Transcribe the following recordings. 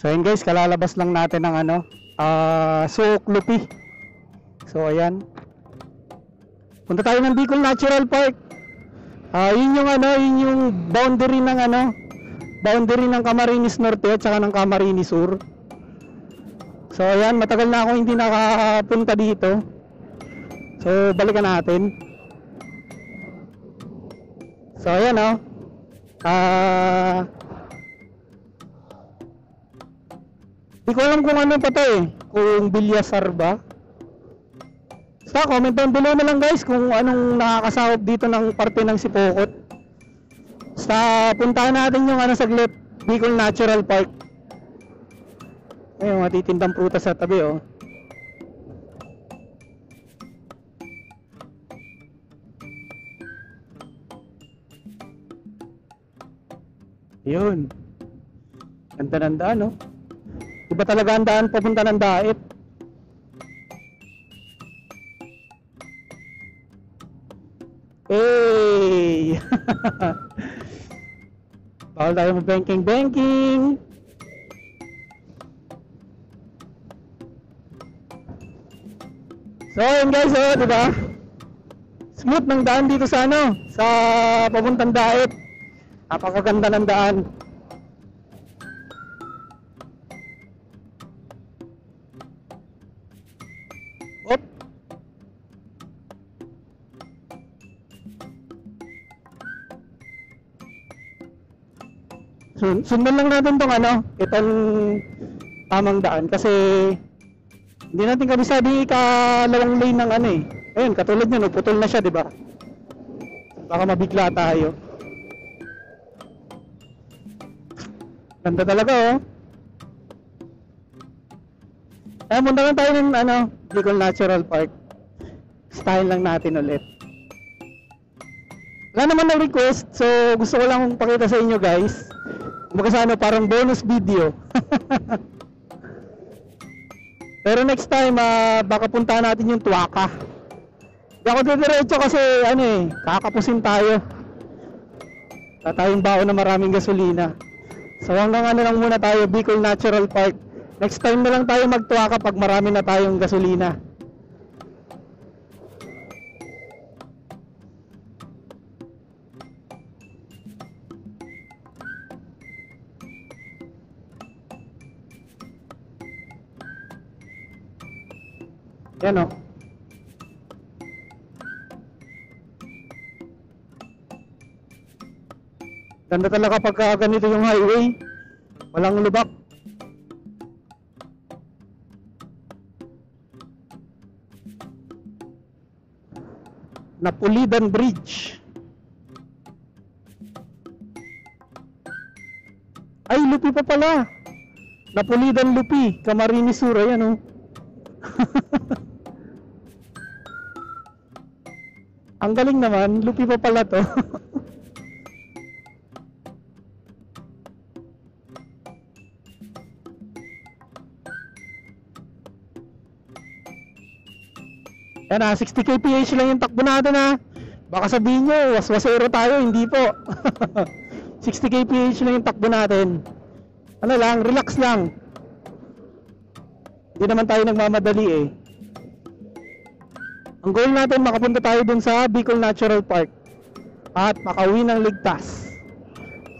So ayun guys, kalalabas lang natin ng ano, Suok Lupi. So ayan. Punta tayo ng Bicol Natural Park. Yun yung ano, yun yung boundary ng ano, boundary ng Camarines Norte at saka ng Camarines Sur. So ayan, matagal na ako hindi nakapunta dito. So balikan natin. So ayan oh. Di ko alam kung ano pa to eh, kung Bilyasar ba. Basta comment down below na lang guys kung anong nakakasahog dito ng parte ng Sipokot. Basta puntahan natin yung ano saglit, Bicol Natural Park. Ayun, matitindang prutas sa tabi oh. Yun. Ganda ng daan oh. Iba talaga ang daan papunta ng Daet. Hey! Bawal tayo mag-banking. So yun guys oh, diba? Smooth ng daan dito sa ano, sa papuntang Daet. Napakaganda ng daan. Sundan lang natin tong ano, itong tamang daan kasi hindi natin kabisado yung ikalawang lane ng ano eh. Ayun, katulad nyo, putol na siya, di ba? Baka mabigla tayo. Ganda talaga oh. Punta lang tayo ng ano, Bicol Natural Park. Style lang natin ulit. Wala naman na request, so gusto ko lang pakita sa inyo guys. Kumbaga ano, parang bonus video. Pero next time, baka puntahan natin yung Tuaca. Hindi ako diretso kasi ano eh, kakapusin tayo. Tayong baon na maraming gasolina. So hanggang ano lang muna tayo, Bicol Natural Park. Next time na lang tayo mag-Tuaca pag marami na tayong gasolina. Yan o. Ganda talaga pagka ganito yung highway. Walang lubak. Napulidan Bridge. Ay, Lupi pa pala. Napulidan Lupi, Camarines Sur. Ayan o. Ang galing naman, Lupi pa pala to. Yan 60 kph lang yung takbo natin ha. Baka sabihin nyo, waswasero tayo, hindi po. 60 kph lang yung takbo natin. Ano lang, relax lang. Hindi naman tayo nagmamadali eh. Ang goal natin, makapunta tayo dun sa Bicol Natural Park at makauwi ng ligtas.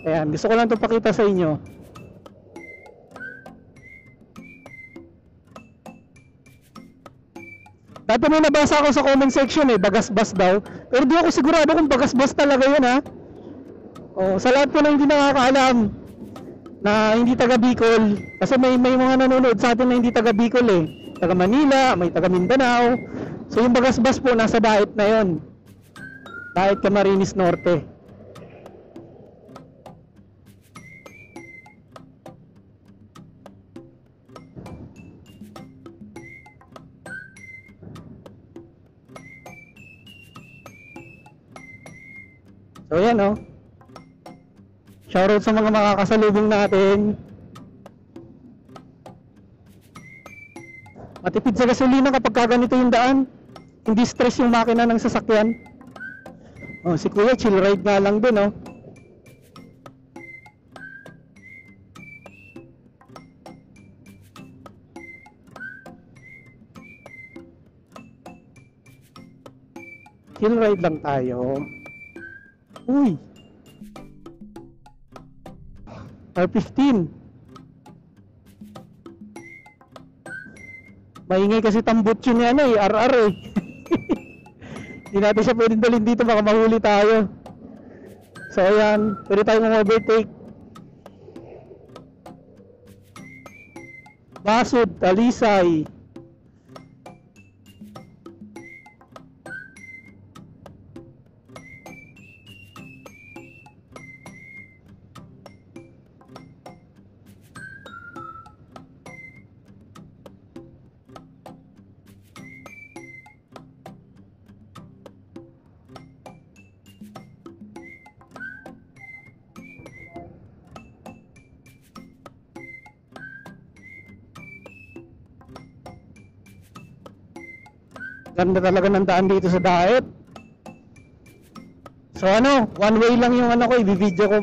Ayan, gusto ko lang ito pakita sa inyo. Dati may nabasa ako sa comment section eh, bagasbas daw. Pero di ako sigurado kung bagasbas talaga yun ha. Sa lahat po na hindi nakakaalam na hindi taga Bicol, kasi may mga nanonood sa atin na hindi taga Bicol eh. Taga Manila, may taga Mindanao. So yung bagasbas po nasa Daet na yon. Daet Camarines Norte. So yan oh. Shoutout sa mga makakasalubong natin. Matipid sa gasolina kapag ganito yung daan. Hindi stress yung makina ng sasakyan. Si Kuya chill ride nga lang din chill ride lang tayo. Uy, R15. Maingay kasi tambot yun ni ano eh, RR eh. Hindi natin siya pwedeng dalhin dito, baka mahuli tayo. So ayan, pwede tayong overtake. Basud, Talisay. Ganda talaga ng daan dito sa Daet. So ano, one way lang yung ano ko, i-video ko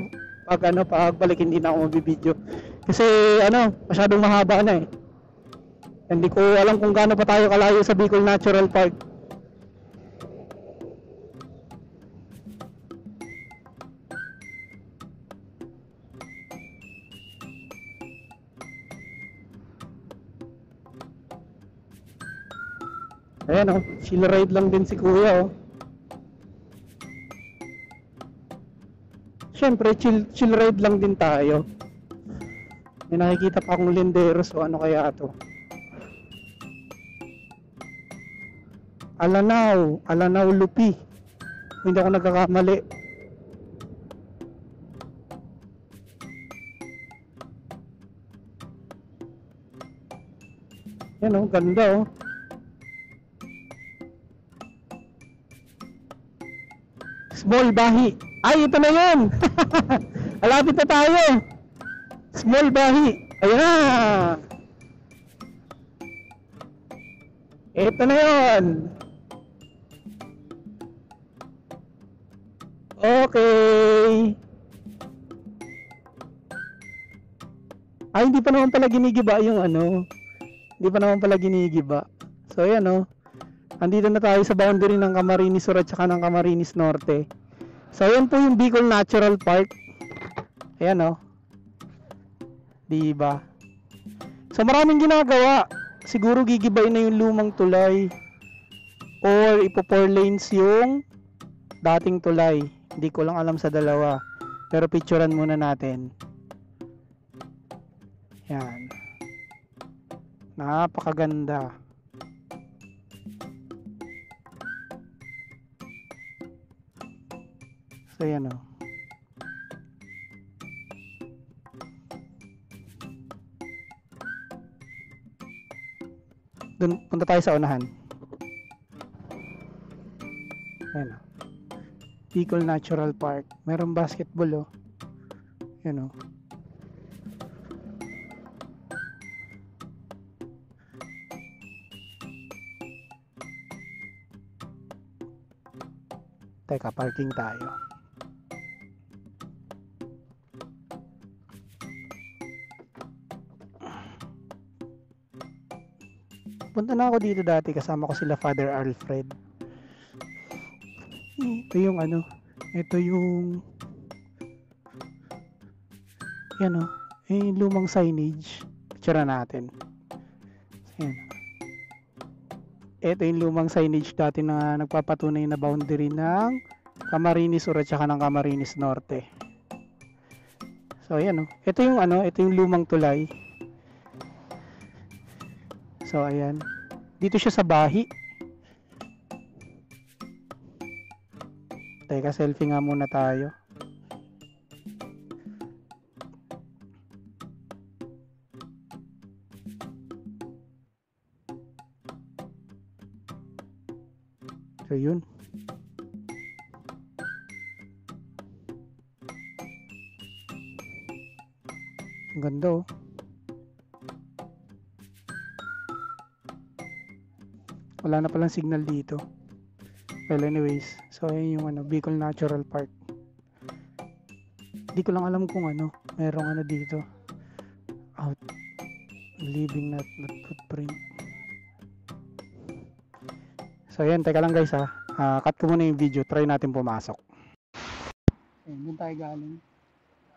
pag ano, pagbalik hindi na ako mabibideo. Kasi ano, masyadong mahaba na eh. Hindi ko alam kung gaano pa tayo kalayo sa Bicol Natural Park. Ayan oh, chill ride lang din si Kuya oh. Siyempre, chill ride lang din tayo. May nakikita pa akong lindero, so ano kaya to? Alanaw Lupi. Hindi ako nagkakamali. Yan oh, ganda oh. Small Bahi. Ay, ito na yun. Alapit na tayo. Small Bahi. Ayan na. Ito na yun. Okay. Ay, hindi pa naman pala ginigiba yung ano. Hindi pa naman pala ginigiba. So, ayan oh. Andito na tayo sa boundary ng Camarines Sur at saka ng Camarines Norte. So, ayan po yung Bicol Natural Park. Ayan o. Diba? So, maraming ginagawa. Siguro gigibayin na yung lumang tulay. Or ipo 4 lanes yung dating tulay. Hindi ko lang alam sa dalawa. Pero picturean muna natin. Yan. Napakaganda. So yan o. Doon, punta tayo sa unahan. Ayan o. Bicol Natural Park. Merong basketball o. Yan o. Teka, parking tayo. Punta na ako dito dati, kasama ko sila Father Alfred. Ito yung ano, ito yung yan o, lumang signage. Picture natin. Yan. Ito yung lumang signage dati na nagpapatunay na boundary ng Camarines Sur at saka ng Camarines Norte. So ayan o, ito yung ano, ito yung lumang tulay. So ayan, dito siya sa Bahi. Teka, selfie nga muna tayo. So yun. Ang ganda oh. Wala na palang signal dito. Well anyways, so ayun yung ano, Bicol Natural Park. Hindi ko lang alam kung ano, merong ano dito. Out. Leaving not footprint. So ayan, teka lang guys ha. Cut ko muna yung video, try natin pumasok. Ayun, doon tayo galing.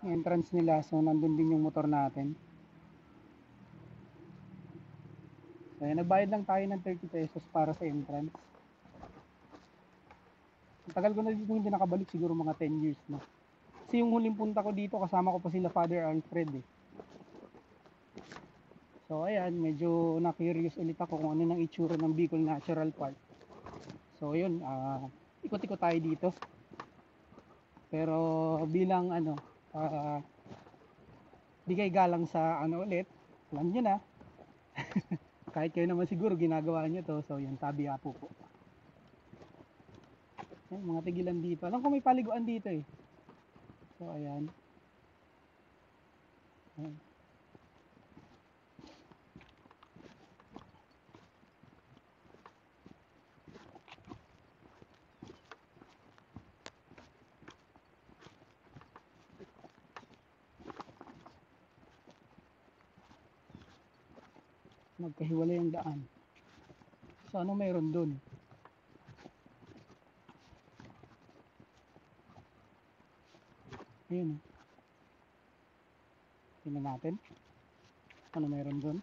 Yung entrance nila, so nandun din yung motor natin. So ayan, nagbayad lang tayo ng 30 pesos para sa entrance. Ang tagal ko na dito hindi nakabalik, siguro mga 10 years na. Kasi yung huling punta ko dito, kasama ko pa sila Father Alfred eh. So ayan, medyo na-curious ulit ako kung ano nang itsura ng Bicol Natural Park. So yun, ikot-ikot tayo dito. Pero bilang ano, bigay galang sa ano ulit, alam nyo na. Kahit kayo naman siguro ginagawa nyo to. So yun, Tabi Apo po. Ayan, mga tigilan dito. Alam ko may paliguan dito eh. So ayan. Ayan. Magkahiwalay ang daan. So ano mayroon dun? Ayun. Tingnan natin. Ano mayroon dun?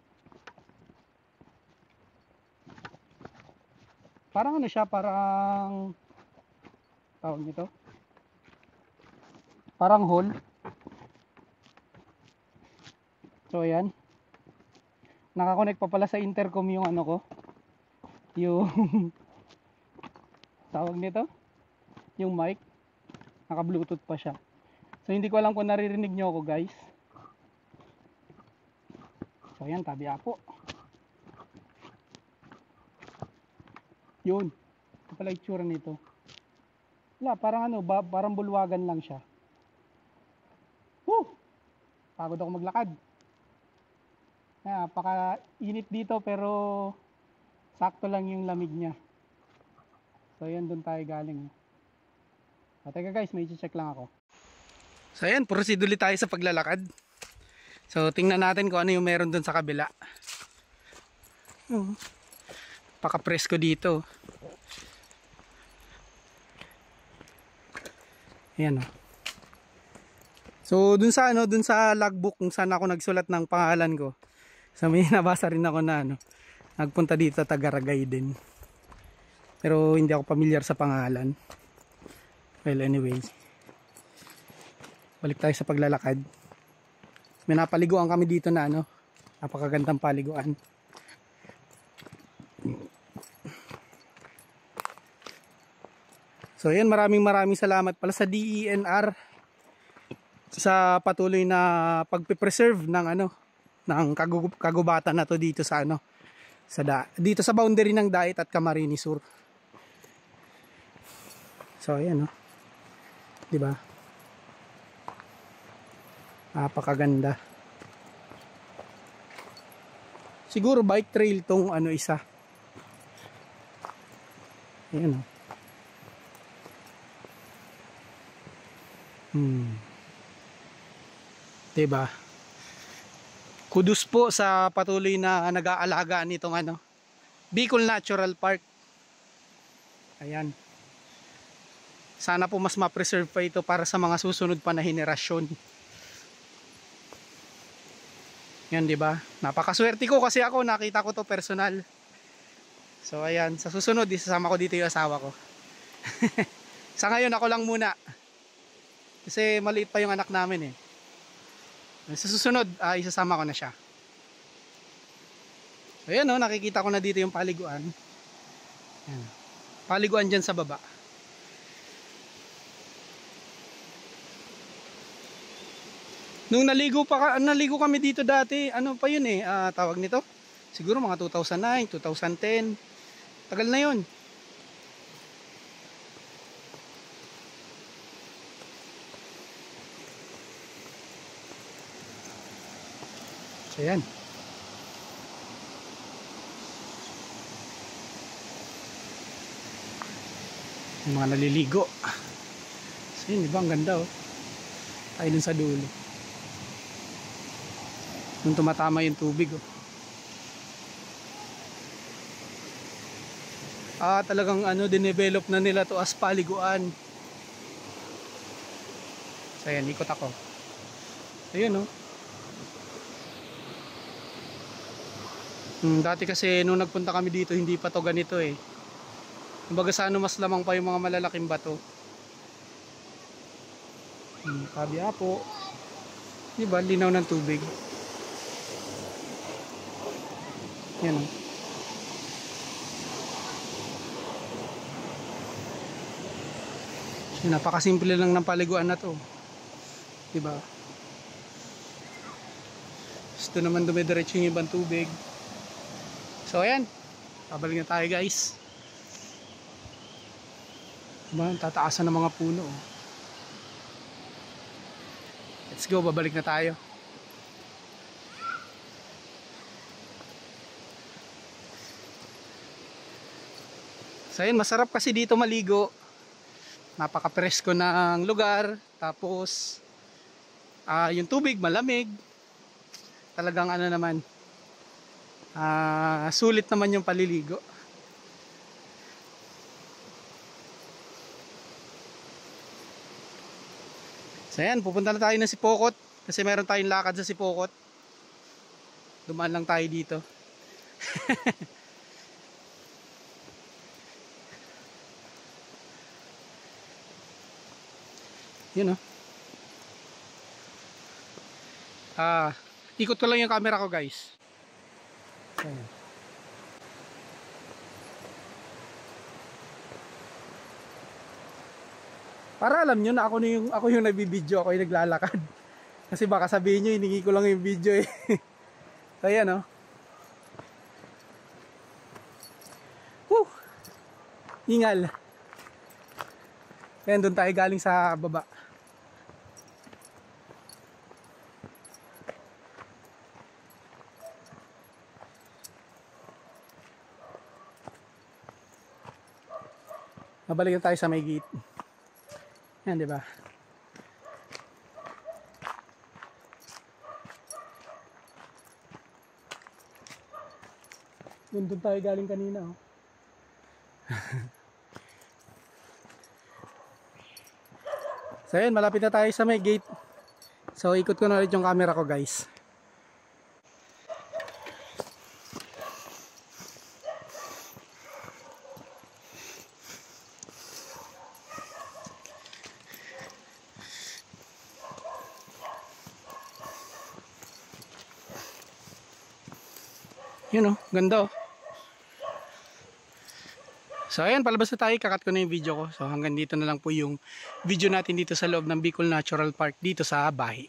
Parang ano siya, parang tawag nito. Parang hall. So ayan. Nakakonect pa pala sa intercom yung ano ko. Yung tawag nito. Yung mic. Naka Bluetooth pa siya. So hindi ko alam kung naririnig nyo ako guys. So ayan, Tabi Apo. Yun. Ito pala itsura nito. Wala, parang ano, parang bulwagan lang siya. Woo! Pagod ako maglakad. Napaka init dito pero sakto lang yung lamig niya. So ayan, doon tayo galing. Teka guys, may check lang ako. So ayan, proceed ulit tayo sa paglalakad. So tingnan natin kung ano yung meron doon sa kabila. Paka-presko dito. Ayan o. So dun sa ano, dun sa logbook kung saan ako nagsulat ng pangalan ko. So may nabasa rin ako na ano, nagpunta dito Tagaragay din. Pero hindi ako familiar sa pangalan. Well anyway, balik tayo sa paglalakad. May napaliguan kami dito na ano, napakagandang paliguan. So ayan, maraming salamat pala sa DENR sa patuloy na pagpe-preserve ng ano, ng kagubatan na to dito sa ano, dito sa boundary ng Dait at Camarines Sur. So ayan, no. 'Di ba? Napakaganda. Siguro bike trail tong ano isa. Ayan, no. Diba? Kudos po sa patuloy na nag-aalaga nitong ano, Bicol Natural Park. Ayan. Sana po mas ma-preserve pa ito para sa mga susunod pa na henerasyon. Yan, diba? Napakaswerte ko kasi ako nakita ko to personal. So ayan, sa susunod isasama ko dito yung asawa ko. Sa ngayon ako lang muna. Kasi maliit pa yung anak namin eh. Sa susunod, isasama ko na siya. So ayan, no, nakikita ko na dito yung paliguan. Ayan. Paliguan dyan sa baba. Nung naligo kami dito dati, ano pa yun eh, tawag nito? Siguro mga 2009, 2010. Tagal na yun. So yan. Yung mga naliligo. So yun, diba? Ang ganda oh. Tayo dun sa dulo. Nung tumatama yung tubig oh. talagang dinevelop na nila to as paliguan. So ayan, ikot ako. Ayun, dati kasi nung nagpunta kami dito, hindi pa to ganito eh. Kumbaga sa mas lamang pa yung mga malalaking bato. Kabya po. Diba, linaw ng tubig. Yan napakasimple lang ng paliguan na to. Diba? Gusto naman dumidiretso yung ibang tubig. So ayan, babalik na tayo guys. Diba, tataasan ng mga puno. Let's go, babalik na tayo. So ayan, masarap kasi dito maligo. Napaka-presko ng lugar. Tapos yung tubig malamig. Talagang naman, sulit naman yung paliligo. So ayan, pupunta na tayo ng Sipokot kasi meron tayong lakad sa Sipokot. Dumaan lang tayo dito. Yun ikot ko lang yung camera ko guys. Ayan. Para alam nyo na ako yung nagbibideo, ako yung naglalakad. Kasi baka sabihin nyo, hiningi ko lang yung video eh. So ayan Ingal. Ayan, doon tayo galing sa baba. Mabalik tayo sa may gate. Yan, di ba? Doon tayo galing kanina So ayun, malapit na tayo sa may gate. So ikot ko na ulit yung camera ko guys. Yun ganda So ayan, palabas na tayo, kakat ko na yung video ko. So hanggang dito na lang po yung video natin dito sa loob ng Bicol Natural Park dito sa Bahi.